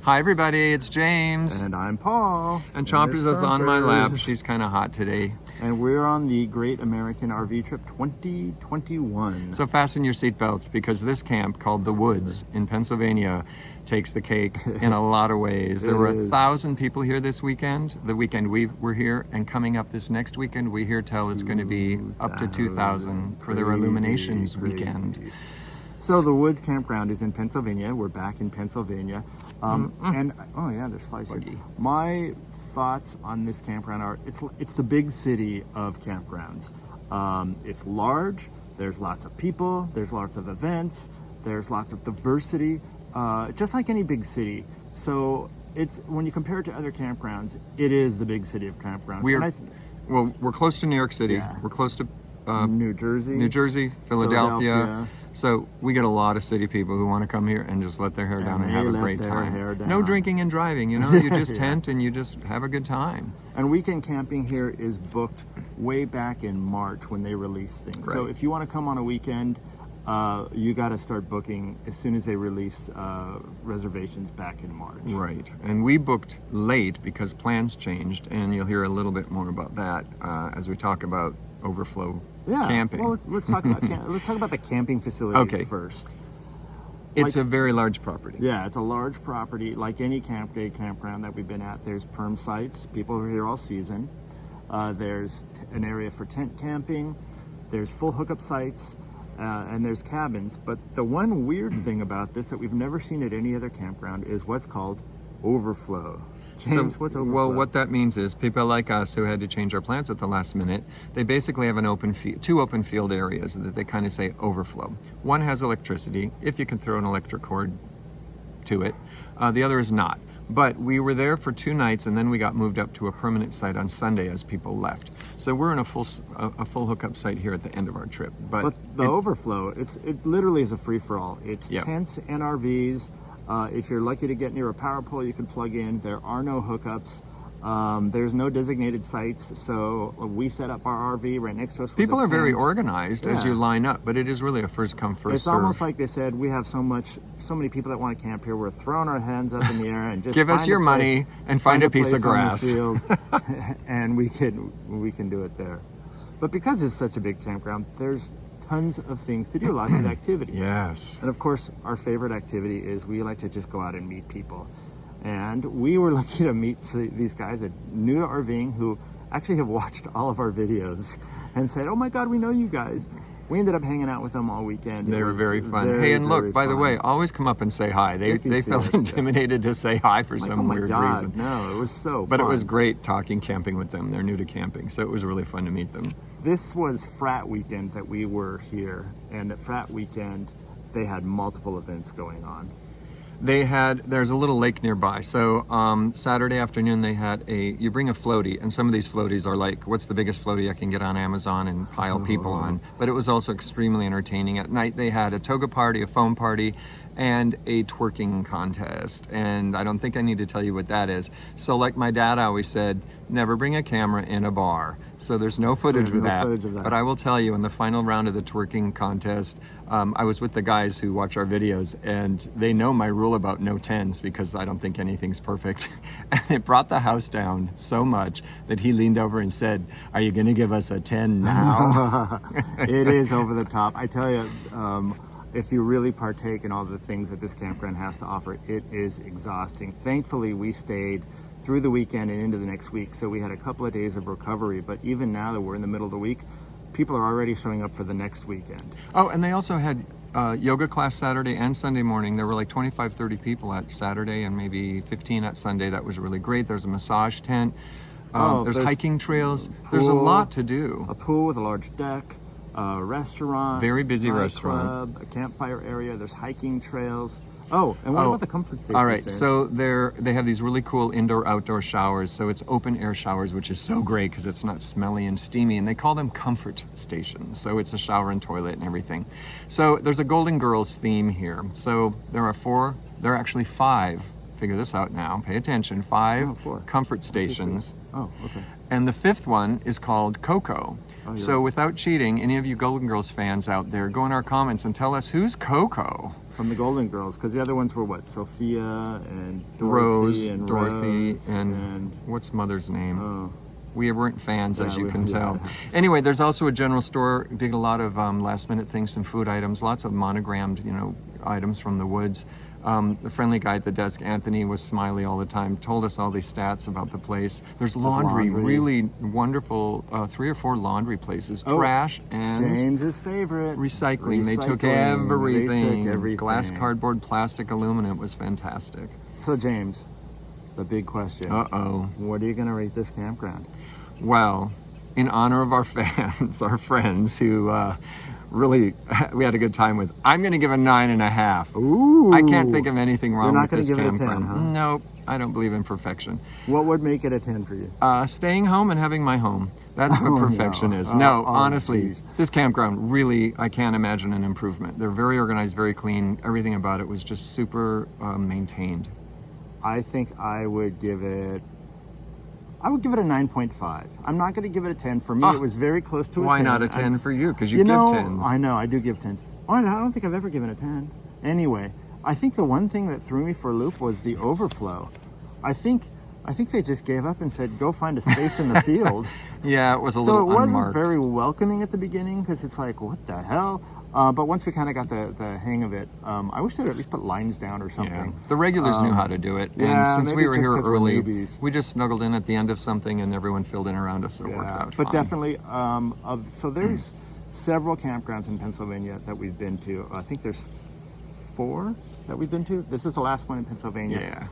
Hi everybody, it's James. And I'm Paul. And Chompers is on my lap. She's kind of hot today. And we're on the Great American RV Trip 2021. So fasten your seatbelts because this camp called The Woods in Pennsylvania takes the cake in a lot of ways. There were 1,000 people here this weekend, the weekend we were here, and coming up this next weekend, we hear tell it's going to be up to 2,000 for their Illuminations weekend. So the Woods Campground is in Pennsylvania. We're back in Pennsylvania. And oh yeah, there's flies here. My thoughts on this campground are it's the big city of campgrounds. It's large, there's lots of people, there's lots of events, there's lots of diversity, just like any big city. So it's when you compare it to other campgrounds, it is the big city of campgrounds. We're close to New York City. Yeah. We're close to New Jersey, Philadelphia. So we get a lot of city people who want to come here and just let their hair down and have a great time. No drinking and driving, you know, you just tent and you just have a good time. And weekend camping here is booked way back in March when they release things. Right. So if you want to come on a weekend, you got to start booking as soon as they release reservations back in March. Right. And we booked late because plans changed, and you'll hear a little bit more about that as we talk about overflow camping. Well, let's talk about the camping facility first. It's a very large property. Yeah, it's a large property. Like any Gay Campground that we've been at, there's perm sites. People are here all season. There's an area for tent camping. There's full hookup sites. And there's cabins. But the one weird thing about this that we've never seen at any other campground is what's called overflow. James, what's overflow? Well, what that means is people like us who had to change our plans at the last minute, they basically have an two open field areas that they kind of say overflow. One has electricity, if you can throw an electric cord to it. The other is not. But we were there for 2 nights, and then we got moved up to a permanent site on Sunday as people left. So we're in a full hookup site here at the end of our trip. But the overflow, it literally is a free-for-all. It's tents and RVs. If you're lucky to get near a power pole, you can plug in. There are no hookups. There's no designated sites, so we set up our RV right next to us. People are very organized as you line up, but it is really a first come, first serve. It's almost like they said, we have so many people that want to camp here. We're throwing our hands up in the air and just give us your money and find a piece of grass, and we can do it there. But because it's such a big campground, there's tons of things to do, lots of activities. Yes. And of course, our favorite activity is we like to just go out and meet people. And we were lucky to meet these guys that new to RVing who actually have watched all of our videos and said, oh my God, we know you guys. We ended up hanging out with them all weekend. They were very fun. Hey, and look, by the way, always come up and say hi. They felt intimidated to say hi for some weird reason. No, it was so fun. But it was great talking camping with them. They're new to camping, so it was really fun to meet them. This was Frat Weekend that we were here. And at Frat Weekend, they had multiple events going on. There's a little lake nearby. So Saturday afternoon they had you bring a floaty, and some of these floaties are like, what's the biggest floaty I can get on Amazon and pile people on? But it was also extremely entertaining. At night they had a toga party, a foam party, and a twerking contest. And I don't think I need to tell you what that is. So like my dad always said, never bring a camera in a bar. So there's no footage of that. But I will tell you, in the final round of the twerking contest, I was with the guys who watch our videos, and they know my rule about no 10s because I don't think anything's perfect. And it brought the house down so much that he leaned over and said, are you going to give us a 10 now? It is over the top. I tell you, if you really partake in all the things that this campground has to offer, it is exhausting. Thankfully, we stayed through the weekend and into the next week, so we had a couple of days of recovery. But even now that we're in the middle of the week, people are already showing up for the next weekend. Oh, and they also had yoga class Saturday and Sunday morning. There were like 25, 30 people at Saturday and maybe 15 at Sunday. That was really great. There's a massage tent. There's hiking trails. There's a lot to do. A pool with a large deck, a restaurant. Very busy restaurant. Club, a campfire area. There's hiking trails. Oh, and what about the comfort stations? All right, so they have these really cool indoor-outdoor showers. So it's open-air showers, which is so great because it's not smelly and steamy. And they call them comfort stations. So it's a shower and toilet and everything. So there's a Golden Girls theme here. So there are actually 5. Figure this out now. Pay attention. 5 comfort stations. Oh, okay. And the 5th one is called Coco. So without cheating, any of you Golden Girls fans out there, go in our comments and tell us who's Coco. from the Golden Girls, because the other ones were what? Sophia and Dorothy, Rose and what's mother's name? Oh. We weren't fans, as you can yeah. tell. Anyway, there's also a general store. Did a lot of last-minute things, some food items, lots of monogrammed, items from the woods. The friendly guy at the desk, Anthony, was smiley all the time, told us all these stats about the place. There's laundry, really wonderful, 3 or 4 laundry places, trash and James's favorite. recycling. They took everything. Glass, cardboard, plastic, aluminum. It was fantastic. So James, the big question. Uh-oh. What are you going to rate this campground? Well, in honor of our fans, our friends who really we had a good time with, I'm going to give a 9.5. Ooh. I can't think of anything wrong with this You're not going to give campground. it a 10, huh? No, I don't believe in perfection. What would make it a 10 for you? Staying home and having my home. That's what perfection is. No, honestly, geez. this campground really, I can't imagine an improvement. They're very organized, very clean. Everything about it was just super maintained. I think I would give it a 9.5. I'm not going to give it a 10. For me, it was very close to a 10. Why not a 10 for you? Because you give 10s. I know, I do give 10s. Oh, I don't think I've ever given a 10. Anyway, I think the one thing that threw me for a loop was the overflow. I think they just gave up and said, go find a space in the field. Yeah, it was a So little it wasn't unmarked. very welcoming at the beginning, because it's like, what the hell? But once we kind of got the hang of it, I wish they'd at least put lines down or something. Yeah. The regulars knew how to do it. yeah, And since we maybe were just here 'cause we're early, newbies. we just snuggled in at the end of something and everyone filled in around us, so it worked out But fine. definitely, so there's several campgrounds in Pennsylvania that we've been to. I think there's 4 that we've been to. This is the last one in Pennsylvania. Yeah.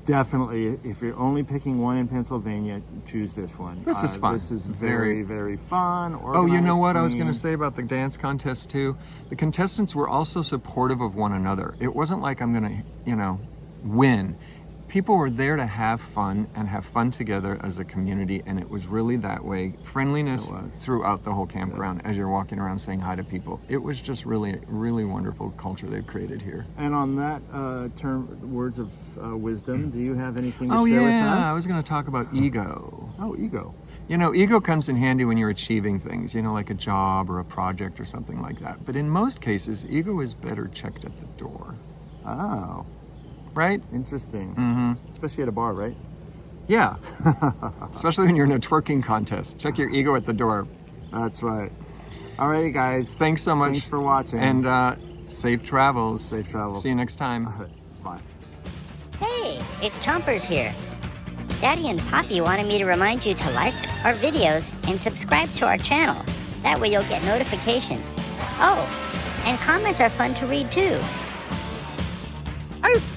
Definitely, if you're only picking one in Pennsylvania, choose this one. This is fun. This is very, very fun. Oh, you know organized, what I was clean. going to say about the dance contest too? The contestants were also supportive of one another. It wasn't like I'm going to, win. People were there to have fun and have fun together as a community, and it was really that way. Friendliness throughout the whole campground as you're walking around saying hi to people. It was just really, really wonderful culture they've created here. And on that words of wisdom, do you have anything to Oh share yeah, with us? I was going to talk about ego. Oh, ego. Ego comes in handy when you're achieving things, like a job or a project or something like that. But in most cases, ego is better checked at the door. Oh, right? interesting. Mm-hmm. Especially at a bar, right? Yeah. Especially when you're in a twerking contest. Check your ego at the door. That's right. All right, guys. Thanks so much. Thanks for watching. And safe travels. Safe travels. See you next time. All right, bye. Hey, it's Chompers here. Daddy and Poppy wanted me to remind you to like our videos and subscribe to our channel. That way you'll get notifications. Oh, and comments are fun to read too. Arf!